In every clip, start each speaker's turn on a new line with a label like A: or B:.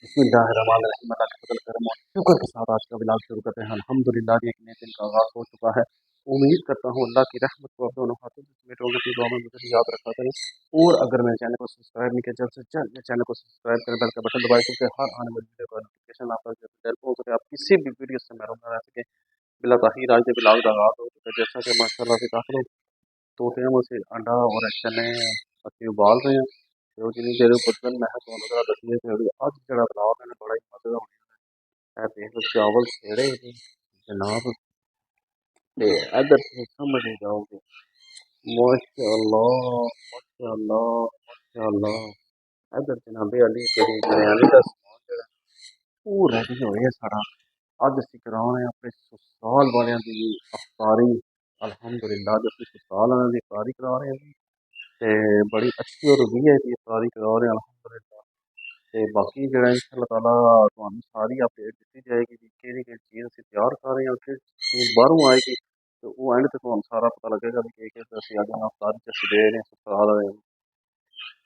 A: बिस्मिल्लाहिर्रहमानिर्रहीम। अल्लाह के फजल करम और शुक्र के साथ आज का व्लॉग शुरू करते हैं। अल्हम्दुलिल्लाह जी, एक नए दिन का आगाज़ हो चुका है। उम्मीद करता हूँ अल्लाह की रहमत को अपने हाथों से समेट होगी अपनी दुआ में मुझे भी याद रखा करें। और अगर मेरे चैनल को सब्सक्राइब नहीं किया, जल्द से जल्द मेरे चैनल को सब्सक्राइब करें, बेल का बटन दबाएं, क्योंकि हर आने वाली वीडियो का नोटिफिकेशन आप तक जल्द हो सके, आप किसी भी वीडियो से महरूम न रह सके। बिला ताखीर आज के व्लॉग का आगाज़ हो चुका है। जैसा कि माशाअल्लाह से दाखिल तोते हैं उसे अंडा और चने ਅਸੀਂ ਉਬਾਲ ਰਹੇ ਹਾਂ ਤੇ ਉਹ ਜਿੰਨੀ ਦੇਰ ਉਬਲਣ ਮੈਂ ਤੁਹਾਨੂੰ ਜਰਾ ਦੱਸੀਏ ਕਿ ਅੱਜ ਜਿਹੜਾ ਬਲਾਗ ਹੈ ਨਾ ਬੜਾ ਹੀ ਮਜ਼ੇ ਦਾ ਹੋਣਾ ਹੈ। ਦੇਖ ਲਓ ਚਾਵਲ ਛੇੜੇ ਜੀ ਜਨਾਬ, ਤੇ ਇਧਰ ਤੁਸੀਂ ਸਮਝ ਹੀ ਜਾਓਗੇ। ਮਾਸ਼ਾਅੱਲਾ ਮਾਸ਼ਾਅੱਲਾ ਮਾਸ਼ਾਅੱਲਾ। ਇਧਰ ਜਨਾਬੇ ਅਲੀ ਕਰੀ ਬਿਰਿਆਨੀ ਦਾ ਸਮਾਨ ਜਿਹੜਾ ਉਹ ਰੈਡੀ ਹੋਇਆ ਸਾਰਾ। ਅੱਜ ਅਸੀਂ ਕਰਾਉਣੇ ਆਪਣੇ ਸਸੁਰਾਲ ਵਾਲਿਆਂ ਦੀ ਅਫਤਾਰੀ। ਅਲਹਮਦੁਲਿल्लाह ਅੱਜ ਅਸੀਂ ਸਸੁਰਾਲ ਵਾਲਿਆਂ ਦੀ ਅਫਤਾਰੀ ਕਰਾ ਰਹੇ ਹਾਂ ਤੇ बड़ी अच्छी और वीआईपी अफ्तारी करा रहे हैं अल्हम्दुलिल्लाह। ते बाकी जो इंशाअल्लाह ताला तुहानू सारी अपडेट दी जाएगी कि केड़ी चीज़ असीं तैयार कर रहे हैं और कि चीज़ बाहरों आएगी, तो वो एंड तक तुहानू सारा पता लगेगा कि असीं अज अफ्तारी च असीं दे रहे हैं ससुराल वाले।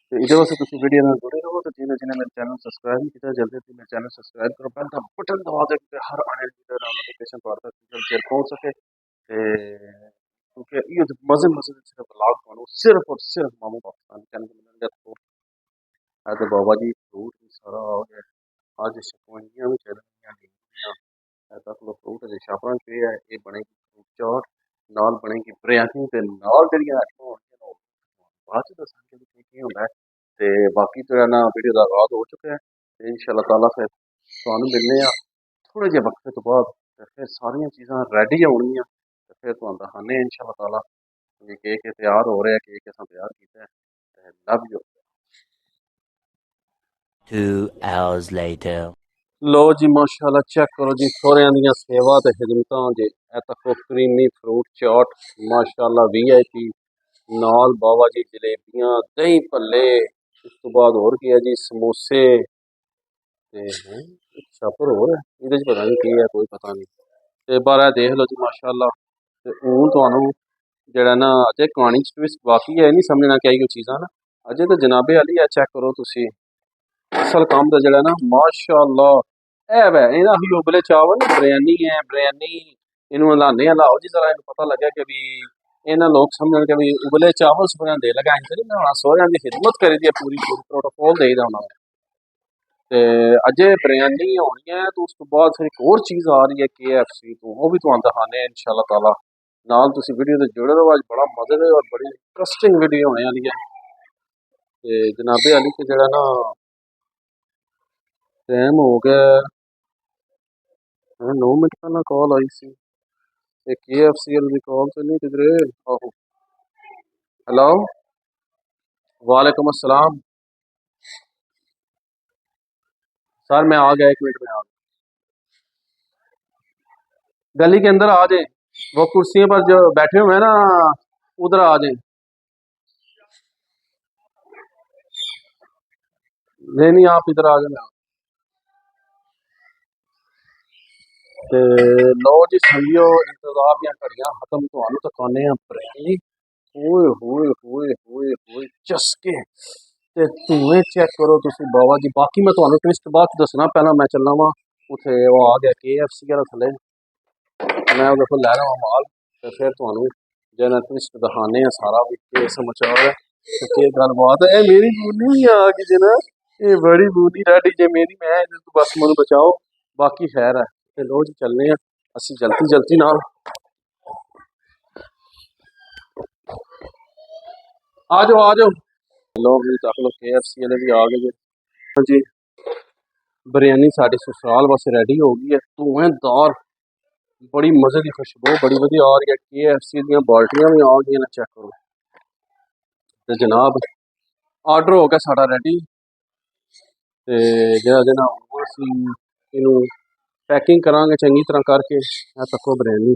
A: तो इहदे वास्ते तुसीं वीडियो नाल जुड़े रहो। तो जिन्हें जिन्हें मेरे चैनल सब्सक्राइब नहीं किया जल्दी से मेरे चैनल सब्सक्राइब करो, बेल का बटन दबा दो कि हर आने वाली वीडियो का नोटिफिकेशन तुहाडे तक जल्द पहुंच सके। क्योंकि ये मजे मजे सिर्फ ब्लॉग पानो सिर्फ और सिर्फ मामू पाकिस्तान चैनल मिलेंगे। तो तो बाबा जी फ्रूट भी सारा आ गया। अज शकवंजियां भी चल रही तक लो फ्रूट अजे छापा पे है। ये बनेगी फ्रूट चाट, नाल बनेगी बिरयानी ते नाल जेहड़ियां आइटमां होणगियां बाद च दस्सांगे कि होंदा है। ते बाकी जो है ना वीडियो का आगाज हो चुका है। ते इंशाअल्लाह ताला फिर तुहानू मिलने आ थोड़े जे वक्फे तो बाद। ते फिर सारियां चीज़ां रेडी होणगियां ते फिर तुहानू दखाने इंशाअल्लाह ताला कि तैयार हो रहा है, कि असां तैयार कीता है। Love you.
B: 2 hours later.
A: लो जी माशाल्लाह चेक करो जी सोहरियां दियां सेवा ते खिदमतां जे। ए तको क्रीमी फ्रूट चाट माशाल्लाह वीआईपी, नाल बाबा जी जलेबियां दही भल्ले, उस तो बाद होर की है जी समोसे ते छापर होर है इहदे च पता नहीं की है, कोई पता नहीं। ते बाहर देख लो जी माशाल्लाह। ते हूँ तुहानू जेहड़ा ना अजे कहानी च ट्विस्ट बाकी है, नहीं समझना क्या चीज़ां ना अजे तो जनाबे आली है। चेक करो तुसी असल काम का जड़ा ना माशाअल्लाह है वै इहदा ही उबले चावल बिरयानी है। बिरयानी इनू हलाने हलाओ जी जरा, इन्हू पता लगे कि भी इन्हें लोग समझन कि भी उबले चावल बनाते लगा इंज नहीं बनाना। सोहरियां की खिदमत करी दी है, पूरी पूरी प्रोटोकॉल देई दा होना। ते अजे बिरयानी होनी है तो उस तो बाद फिर एक और चीज़ आ रही है KFC तो, वो भी तुहानू दिखाने इंशाअल्लाह ताला। नाल तुसी वीडियो ते जुड़े रहो, अज बड़ा मजे और बड़ी इंटरस्टिंग वीडियो होने वाली है। ते जनाबे अली ते जड़ा ना टाइम हो गया 9 मिनट पहला कॉल आई सी। KFC वाली कॉल तो नहीं किधरे। आहो हेलो वालेकुम अस्सलाम सर, मैं आ गया 1 मिनट में आ गया। गली के अंदर आ जाए, वो कुर्सियों पर जो बैठे हुए हैं ना उधर आ जाए। नहीं नहीं आप इधर आ जाए। ते लो जी समझियो इंतजार दियां घड़ियां खत्म, तुहानू दिखाने बिरयानी। ओए होए होए होए होए चस्के ते धुएं चेक करो तुसी बाबा जी। बाकी मैं तुहानू ट्विस्ट बाद च दसना, पहला मैं चलना वा उथे वो आ गया KFC वाला थले, मैं उहदे कोल लै रहा माल। ते फिर तुहानू जना ट्विस्ट दिखाने सारा भी के समाचार है ते के गलबात है। मेरी बूनी भी आ गई जना, ये बड़ी बूनी रेडी जे मेरी, मैं तो बस मैनू बचाओ बाकी खैर है। ते लो जी चलने असी जल्दी जल्दी नाल। आ जाओ आ जाओ। लोग भी तक लो KFC वाले भी आ गए जी। हाँ जी बिरयानी साड़ी ससुराल वास्ते रेडी हो गई है, धुएंधार बड़ी मजे की खुशबू बड़ी वधिया आ रही है। KFC दी बाल्टियां भी आ गई ना, चेक करो। तो जनाब आर्डर हो गया साड़ा रेडी। ते जरा जना इनू पैकिंग करांगे चंगी तरह करके। तको बिरयानी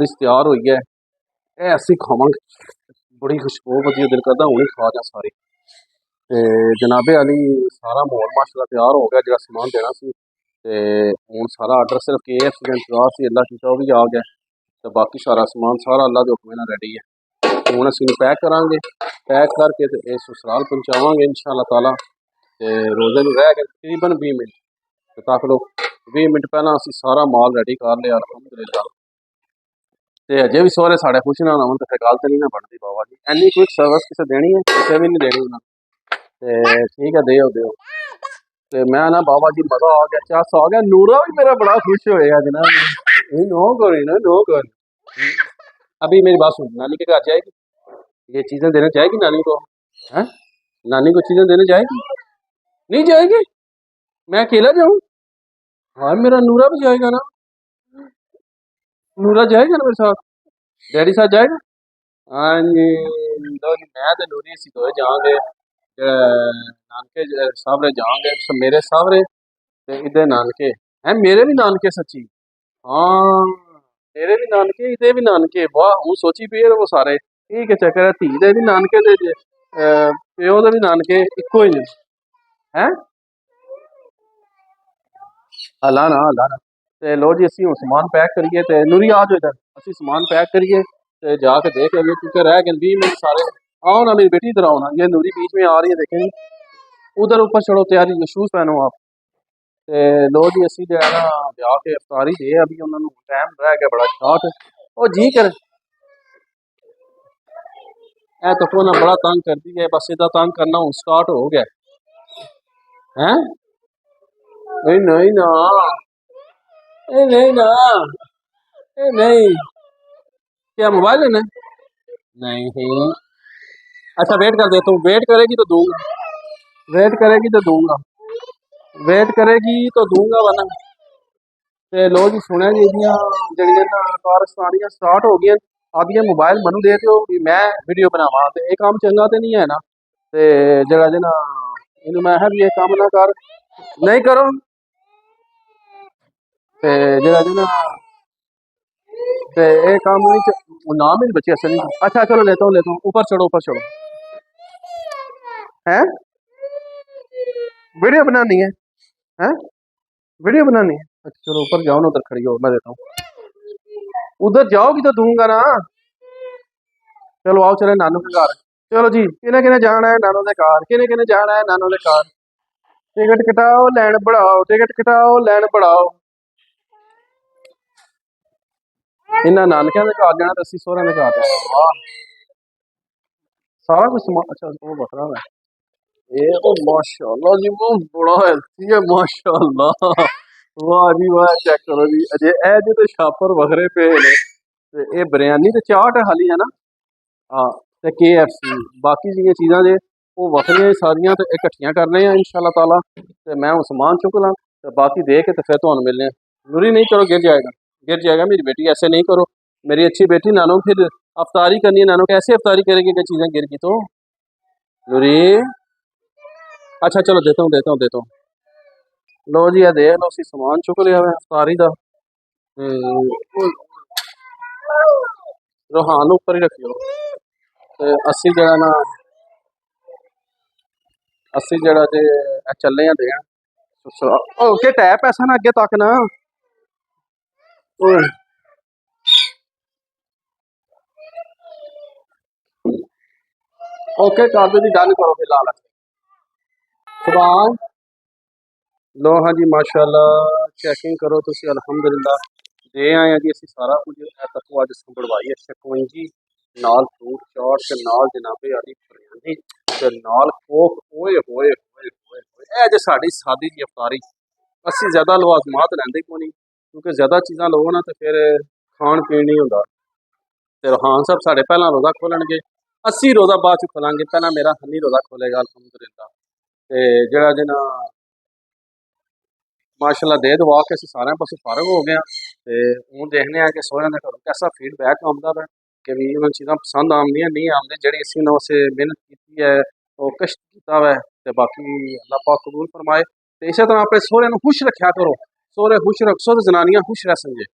A: इस तैयार हुई है, ये असी खावांगे। बड़ी खुशबू वधिया, दिल करदा हुणे खा जा सारी। ते जनाबे अली सारा माहौल माशाल्लाह तैयार हो गया, जो समान देना सी। ते हुण सारा आर्डर सिर्फ KFC का इंतजार से अल्लाह कीता वो भी आ गया। तो बाकी सारा समान सारा अल्लाह के हुक्म नाल रेडी है। हुण असीं पैक करांगे, पैक करके ते ससुराल पहुंचावांगे इंशाअल्लाह ताला। ਤੇ ਰੋਜ਼ੇ ਨੂੰ ਰਹਿ ਗਏ ਤਕਰੀਬਨ 20 ਮਿੰਟ। ਤੇ ਤੱਕ ਲੋ 20 ਮਿੰਟ ਪਹਿਲਾਂ ਅਸੀਂ ਸਾਰਾ ਮਾਲ ਰੈਡੀ ਕਰ ਲਿਆ ਅਲਹਮਦੁਲਿਲਾ। ਤੇ ਅਜੇ ਵੀ ਸਹੁਰੇ ਸਾਡੇ ਖੁਸ਼ ਨਾ ਹੋਣ ਤੇ ਫਿਰ ਗੱਲ ਤੇ ਨਹੀਂ ਨਾ ਬਣਦੀ ਬਾਬਾ ਜੀ। ਇੰਨੀ ਕੁਇਕ ਸਰਵਿਸ ਕਿਸੇ ਦੇਣੀ ਹੈ? ਕਿਸੇ ਵੀ ਨਹੀਂ ਦੇਣੀ ਉਹਨਾਂ ਤੇ ਠੀਕ ਹੈ ਦਿਓ। ਤੇ मैं ना बाबा जी मजा आ गया, चस आ गया। नूरा भी मेरा बड़ा खुश होएगा जनाब। नो करी ना, नो कर। अभी मेरी बात सुन, नानी के घर जाएगी, ये चीजें देने जाएगी नानी को? हैं? नानी को चीजें देने जाएगी? नहीं जाएगी? मैं अकेला जाऊं? हाँ मेरा नूरा भी जाएगा ना। नूरा जाएगा ना मेरे साथ? डैडी साथ जाएगा? हाँ जी। लो जी, मैं ते नूरी असीं दोए जावांगे नानके साहबरे जावांगे। मेरे साहबरे ते इदे नानके हैं, मेरे भी नानके सच्ची। हाँ मेरे भी नानके इदे भी नानके। वाह हूँ सोची पी है वो सारे ठीक है चक्कर है। धी दे भी नानके ते प्यो दे भी नानके इक्को ही ने हैं। हला ना ते लो जी असीं हुण समान पैक करिए ते नूरी आ जाओ इधर। असीं समान पैक करिए ते जाके देख आइए क्योंकि रह गए 20 मिनट सारे। आओ ना मेरी बेटी इधर आओ ना, ये नूरी बीच में आ रही है देखें। उधर ऊपर चढ़ो, तैयारी शूज पहनो आप। ते लो जी असीं जो है ना जाके अफतारी दे अभी उन्होंने टाइम रह गया बड़ा शॉर्ट। ओ जी कर ए तो कोना बड़ा तंग करती है, बस इदा तंग करना हूँ स्टार्ट हो गया हैं। नहीं नहीं ना, ए नहीं ना, ए नहीं। क्या मोबाइल लेना है? नहीं। अच्छा वेट कर देता हूँ, वेट करेगी तो दूंगा, वेट करेगी तो दूंगा, वेट करेगी तो दूंगा वरना। ते लो जी सुने जी एदियां जड़ियां ना कारस्तानियां स्टार्ट हो गई। आदियां मोबाइल मनु दे दियो भी मैं वीडियो बनावा, ते ये काम चंगा ते नहीं है ना। ते जड़ा जे ना इनू मैं है भी ये काम ना कर, नहीं करो। ते जड़ा जे ना ते ये काम नहीं ना मेरे बच्चे ऐसे नहीं। अच्छा चलो लेता हूँ, ऊपर चढ़ो ऊपर चढ़ो। हैं वीडियो बनानी है? हैं वीडियो बनानी है? अच्छा चलो ऊपर जाओ ना, उधर खड़ी हो मैं देता हूँ। उधर जाओगी तो दूंगा ना। चलो आओ चले नानू के घर। चलो जी किने किने जाना है नानू के घर, किने किने जाना है नानू के घर। टिकट कटाओ लैन बढ़ाओ, टिकट कटाओ लैन बढ़ाओ। इन्हें नानकिया के घर जाना तो असी सोहरिया के घर जाना। वाह सारा कुछ समान। अच्छा वो बकरा है ये तो माशाल्लाह जी, वो बड़ा हेल्थी है माशाल्लाह। वाह जी वाह, चेक करो जी अजे ए जी तो छापर बखरे पे ने। ते ये बिरयानी ते चाट है खाली है ना। हाँ ते KFC बाकी जियां चीज़ां जे वो वखरियां सारियां ते इकट्ठियां कर रहे हैं इंशाल्लाह ताला। ते मैं वो समान चुक ला ते बाकी दे के ते फिर तुहानू मिलने। नूरी नहीं करो, गिर जाएगा, गिर जाएगा मेरी बेटी, ऐसे नहीं करो मेरी अच्छी बेटी। नानो फिर अफ्तारी करनी है, नानो कैसे अफ्तारी करेगी कि चीज़ें गिर गई तो। नूरी अच्छा चलो देता हूँ। लो जी ये देख लो असी समान चुक लिया है अफ्तारी का। रोहान उपर ही रखियो। ते असी जरा ना असी जरा जे चले हैं देन ओके टैप ऐसा ना अगे तक ना। ओके कर दो जी, डन करो फिलहाल सुभान। लो हाँ जी माशाल्लाह चैकिंग करो तुसी अल्हम्दुलिल्लाह दे आए हैं जी असी सारा कुछ तको अज संभड़वाई है। 56 नाल फ्रूट चाट ते नाल जनाबे आली बिरयानी ते नाल कोक। ओए होए होए होए होए ए जे साडी सादी जी अफतारी। असी ज्यादा लवाजमात लैंदे को नहीं क्योंकि ज्यादा चीज़ां लो ना तो फिर खाण पीण नहीं होंदा। ते रोहान साहब साढ़े पहला रोज़ा खोलणगे, असी रोज़ा बाद च खोलांगे। पहला मेरा हनी रोज़ा खोलेगा अल्हम्दुलिल्लाह। ते जड़ा जे ना माशाल्लाह दे दवा के असीं सारे पासों फारग हो गए हैं। ते हुण देखने हैं कि सोहरियां दे घरों कैसा फीडबैक आउंदा वा कि भी उन्हां चीज़ां पसंद आउंदियां नहीं आउंदियां। जेह्ड़ी असीं उन्हां वास्ते मेहनत कीती है वो कष्ट कीता वा ते बाकी अल्लाह पाक कबूल फरमाए। ते इस तरह अपने सोहरियां नूं खुश रखा करो, सोहरे खुश रखो तो जनानियां खुश रह सन जे।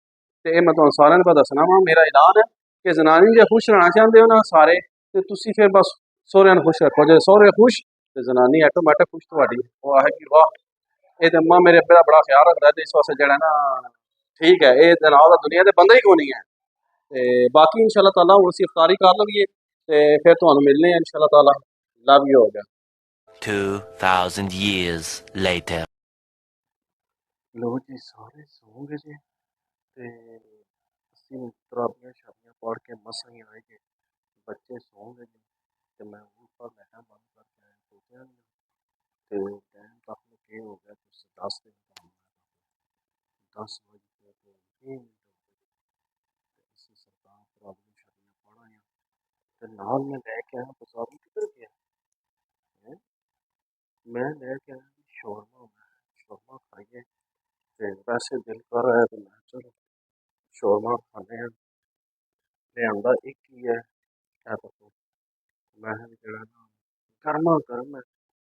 A: ते मैं तुहानूं सारिआं नूं दस्सना वा मेरा ऐलान है कि जनानी जे खुश रहना चाहते हो ना सारे ते तुसीं फिर बस सोहरियां नूं खुश रखो। जे सोहरे खुश ते जनानी ऑटोमैटिक खुश तुहाडी। वो है कि वाह ये तो अम्मा मेरे अब्बे का बड़ा ख्याल रखता है। तो इस वास्ते जड़ा ना ठीक है ये जनाब दुनिया के बंदा ही को नहीं है। ते बाकी इंशाल्लाह ताला हुण असीं इफ्तारी कर लवीए ते फिर तुहानूं मिलने हैं इंशाल्लाह ताला। लव यू हो गया।
B: 2,000 years later.
A: लो जी सारे सो गए जी ते ਅਸੀਂ ਤਰਾਬੀਆਂ ਸ਼ਾਬੀਆਂ ਪੜ੍ਹ ਕੇ ਮਸਾਂ ਹੀ ਆਏ ਜੇ ਬੱਚੇ ਸੌਂ ਗਏ ਜੀ ਤੇ ਮੈਂ ਉੱਪਰ ਬੈਠਾ ਬੰਦ ਕਰਕੇ ਆਇਆ ਸੋਚਿਆ ਨਹੀਂ ਤੇ ਟਾਈਮ ਤੱਕ ਨੂੰ ਕੀ ਹੋ ਗਿਆ ਤੁਸੀਂ ਦੱਸ ਦਿਨ ਕੰਮ 10 ਵਜੇ ਤੇ 20 ਮਿੰਟ ਹੋ ਗਏ ਤੇ ਅਸੀਂ ਸਰਕਾਰ ਤਰਾਬੀਆਂ ਸ਼ਾਬੀਆਂ ਪੜ੍ਹ ਆਏ ਤੇ ਨਾਲ ਮੈਂ ਲੈ ਕੇ ਆਇਆ ਬਜ਼ਾਰੋਂ ਕਿੱਧਰ ਗਿਆ ਹੈਂ? ਮੈਂ ਲੈ ਕੇ ਆਇਆ ਸ਼ੋਰਮਾ ਖਾਈਏ ਤੇ ਵੈਸੇ ਦਿਲ ਕਰ ਆਇਆ ਤੇ ਮੈਂ ਚਲੋ ਸ਼ੋਰਮਾ ਖਾਂਦੇ ਹਾਂ ਲਿਆਂਦਾ ਇੱਕ ਹੀ ਹੈ ਇਹ ਦੱਸੋ ਮੈਂ ਕਿਹਾ ਵੀ ਜਿਹੜਾ ਨਾ ਗਰਮਾ ਗਰਮ ਹੈ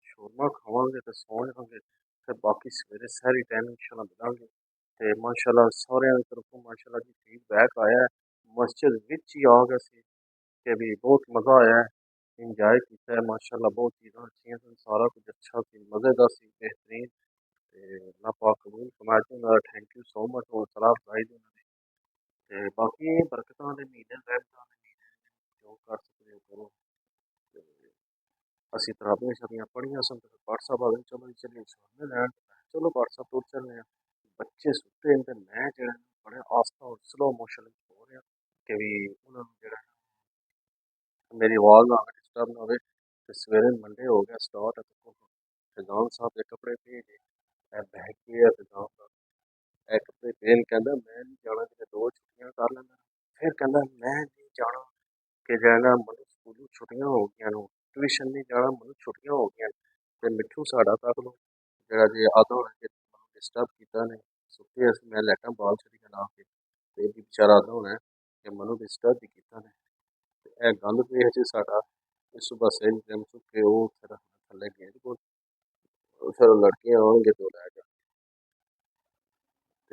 A: ਸ਼ੋਰਮਾ ਖਾਵਾਂਗੇ ਤੇ ਸੌਂ ਜਾਵਾਂਗੇ ਤੇ ਬਾਕੀ ਸਵੇਰੇ ਸਾਰੀ ਟਾਈਮ ਇਨਸ਼ਾਅੱਲਾ ਮਿਲਾਂਗੇ ਤੇ ਮਾਸ਼ਾਅੱਲਾ ਸਾਰਿਆਂ ਦੀ ਤਰਫੋਂ ਮਾਸ਼ਾਅੱਲਾ ਜੀ ਫੀਡਬੈਕ ਆਇਆ ਮਸਜਿਦ ਵਿੱਚ ਹੀ ਆ ਗਿਆ ਸੀ ਕਿ ਵੀ ਬਹੁਤ ਮਜ਼ਾ ਆਇਆ ਹੈ ਇੰਜॉय ਕੀਤਾ है माशाल्लाह बहुत चीज़ां अच्छियां सन सारा कुछ अच्छा सी मज़ेदार सी बेहतरीन ते अल्लाह पाक कबूल फरमाए ते उन्होंने थैंक यू सो मच और सलाह अफजाई दी उन्होंने ते बाकी बरकतां दे महीने रहमतां दे महीने जो कर सकदे हो करो ते ਅਸੀਂ ਤਰਾਬੀਆਂ ਸ਼ਾਬੀਆਂ ਪੜ੍ਹੀਆਂ ਸਨ ਤੇ WhatsApp ਆ ਗਏ ਚਲੋ ਜੀ ਚੱਲੀਏ ਸ਼ਾਮੇ ਲੈਣ ਚਲੋ WhatsApp ਤੋਂ ਚੱਲਦੇ ਹਾਂ ਬੱਚੇ ਸੁੱਤੇ ਨੇ ਤੇ ਮੈਂ ਜਿਹੜਾ ਬੜੇ ਆਸਤਾ ਔਰ ਸਲੋ ਮੋਸ਼ਨ ਵਿੱਚ ਹੋ ਰਿਹਾ ਕਿ ਵੀ ਉਹਨਾਂ ਨੂੰ ਜਿਹੜਾ ਮੇਰੀ ਆਵਾਜ਼ ਨਾ ਡਿਸਟਰਬ ਨਾ ਹੋਵੇ ਤੇ ਸਵੇਰੇ ਮੰਡੇ ਹੋ ਗਿਆ ਸਟਾਰਟ ਤੇ ਗਾਉਂ ਸਾਹਿਬ ਦੇ ਕੱਪੜੇ ਭੇਜੇ ਇਹ ਬੈਗ ਪਿਆ ਤੇ ਗਾਉਂ ਸਾਹਿਬ ਇਹ ਕੱਪੜੇ ਪੇਨ ਕਹਿੰਦਾ ਮੈਂ ਨਹੀਂ ਜਾਣਾ ਕਿਤੇ 2 ਛੁੱਟੀਆਂ ਕਰ ਲੈਂਦਾ ਫਿਰ ਕਹਿੰਦਾ ਮੈਂ ਨਹੀਂ ਜਾਣਾ ਕਿ ਜਿਹੜਾ ਮੈਨੂੰ ਸਕੂਲੋਂ ਛੁੱਟੀਆਂ ਹੋ ਗਈਆਂ ਨੂੰ ਟਿਊਸ਼ਨ ਨਹੀਂ ਜਾਣਾ ਮੈਨੂੰ ਛੁੱਟੀਆਂ ਹੋ ਗਈਆਂ ਤੇ ਮਿੱਠੂ ਸਾਡਾ ਕਰ ਲਓ ਜਿਹੜਾ ਜੇ ਆਦੋ ਨੇ ਮੈਨੂੰ ਡਿਸਟਰਬ ਕੀਤਾ ਨੇ ਸੁੱਤੇ ਅਸੀਂ ਮੈਂ ਲੈਟਾਂ ਬਾਲ ਛੜੀਆਂ ਲਾ ਕੇ ਤੇ ਇਹ ਵਿਚਾਰਾ ਆਦੋ ਹੋਣਾ ਕਿ ਮੈਨੂੰ ਡਿਸਟਰਬ ਵੀ ਕੀਤਾ ਨੇ ਤੇ ਇਹ ਗੱਲ ਤੇ ਜੇ ਸਾਡਾ ਇਸ ਸੁਬਹ ਸਹੀ ਟਾਈਮ ਚੁੱਕ ਕੇ ਉਹ ਫਿਰ ਥੱਲੇ ਗੇਟ ਕੋਲ ਫਿਰ ਉਹ ਲੜਕੀਆਂ ਆਉਣਗੇ ਤੇ ਉਹ ਲੈ ਜਾ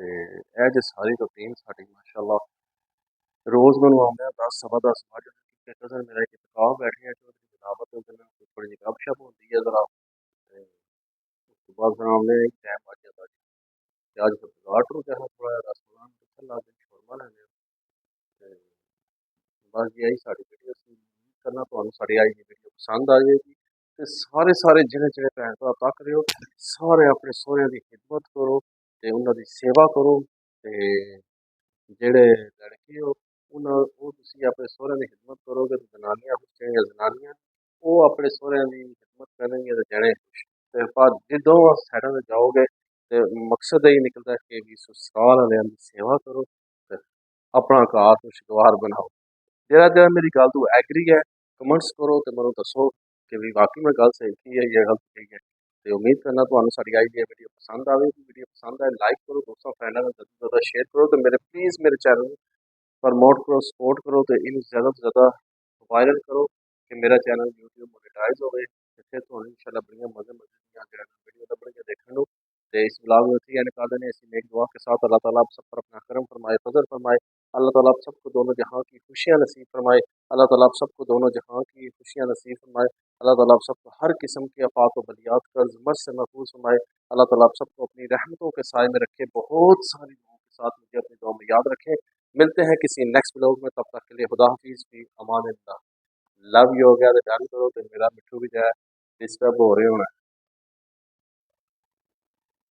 A: ਤੇ ਇਹ ਜੇ ਸਾਰੀ ਰੂਟੀਨ ਸਾਡੀ ਮਾਸ਼ਾਅੱਲਾ रोज़ मैं आਉਂਦਾ 10 सवा 10 ਵਜ ਜਾਂਦੇ ਕਜ਼ਨ ਮੇਰਾ ਇੱਕ ਇਤਕਾਫ ਬੈਠੇ ਆ ਚੌਧਰੀ ਜਨਾਬਤ ਉਹਦੇ ਨਾਲ ਥੋੜੀ ਜਿਹੀ ਗੱਪਸ਼ਪ ਹੁੰਦੀ ਹੈ ਜ਼ਰਾ ਤੇ ਉਸ ਤੋਂ ਬਾਅਦ ਫਿਰ ਆਉਂਦੇ ਟਾਈਮ ਵੱਜ ਜਾਂਦਾ ਜੀ ਤੇ ਅੱਜ ਬਾਜ਼ਾਰ ਟੁਰ ਗਿਆ ਥੋੜਾ ਜਿਹਾ ਰਸਮਾਨ ਕਿੱਥੇ ਲਾ ਕੇ ਸ਼ੋਰਮਾ ਲੈਣੇ ਤੇ ਬਸ ਜੀ ਆਹੀ ਸਾਡੀ ਵੀਡੀਓ ਸੀ ਕਰਨਾ ਤੁਹਾਨੂੰ ਸਾਡੀ ਅੱਜ ਦੀ ਵੀਡੀਓ ਪਸੰਦ ਆ ਜਾਏਗੀ ਤੇ ਸਾਰੇ ਜਿਹੜੇ ਜਿਹੜੇ ਭੈਣ ਭਰਾ ਤੱਕ ਰਹੇ ਹੋ ਸਾਰੇ ਆਪਣੇ ਸਹੁਰਿਆਂ ਦੀ ਖਿਦਮਤ ਕਰੋ ਤੇ ਉਹਨਾਂ ਦੀ ਸੇਵਾ ਕਰੋ ਤੇ ਜਿਹੜੇ ਲੜਕੇ ਹੋ ਉਹ ਤੁਸੀਂ ਆਪਣੇ ਸਹੁਰਿਆਂ ਦੀ ਖਿਦਮਤ ਕਰੋਗੇ ਤੇ ਜਨਾਨੀਆਂ ਜਿਹੜੀਆਂ ਜਨਾਨੀਆਂ ਉਹ ਆਪਣੇ ਸਹੁਰਿਆਂ ਦੀ ਖਿਦਮਤ ਕਰਨਗੀਆਂ ਤੇ ਜਣੇ ਖੁਸ਼ ਤੇ ਪਰ ਜਦੋਂ ਸਾਈਡਾਂ ਤੇ ਜਾਓਗੇ ਤੇ ਮਕਸਦ ਇਹ ਨਿਕਲਦਾ ਕਿ ਵੀ ਸਸੁਰਾਲ ਵਾਲਿਆਂ ਦੀ ਸੇਵਾ ਕਰੋ ਤੇ ਆਪਣਾ ਘਰ ਖੁਸ਼ਗਵਾਰ ਬਣਾਓ ਜਿਹੜਾ ਮੇਰੀ ਗੱਲ ਤੋਂ ਐਗਰੀ ਹੈ ਕਮੈਂਟਸ ਕਰੋ ਤੇ ਮੈਨੂੰ ਦੱਸੋ ਕਿ ਵੀ ਵਾਕਈ ਮੈਂ ਗੱਲ ਸਹੀ ਕੀ ਹੈ ਜਾਂ ਗਲਤ ਕਹੀ ਹੈ ਤੇ ਉਮੀਦ ਕਰਨਾ ਤੁਹਾਨੂੰ ਸਾਡੀ ਅੱਜ ਦੀ ਵੀਡੀਓ ਪਸੰਦ ਆਵੇਗੀ ਵੀਡੀਓ ਪਸੰਦ ਆਏ ਲਾਈਕ ਕਰੋ ਦੋਸਤਾਂ ਫਰੈਂਡਾਂ ਨਾਲ ਜ਼ਿਆਦਾ ਸ਼ੇਅਰ ਕਰੋ ਤੇ ਮੇਰੇ ਪਲੀਜ਼ ਮੇਰੇ ਚੈਨਲ ਨੂੰ प्रमोट करो सपोर्ट करो तो इन ज़्यादा से ज़्यादा वायरल करो कि मेरा चैनल यूट्यूब मोनेटाइज हो फिर तो इंशाल्लाह बड़िया मज़े दी वीडियो लभणगियां देखने को तो इस ब्लॉग में इतनी एंड कर देने इसी नेक दुआ के साथ अल्लाह ताला आप सब पर अपना करम फरमाए फजल फरमाए अल्लाह ताला आप सबको दोनों जहाँ की खुशियाँ नसीब फरमाए अल्लाह ताला आप सबको दोनों जहाँ की खुशियाँ नसीब फरमाए अल्लाह ताला आप सबको हर किस्म की आफात व बलियात कर्ज मर से महफूज फरमाए अल्लाह ताला आप सबको अपनी रहमतों के साए में रखे बहुत सारी दुआओं के साथ मुझे अपनी दुआ में याद रखें मिलते हैं किसी नेक्स्ट ब्लॉग में तब तक के लिए खुदा हाफिज़ भी अमान अल्लाह लव यू हो गया तो डन करो तो मेरा मिठू भी जो है डिस्टर्ब हो रहे होना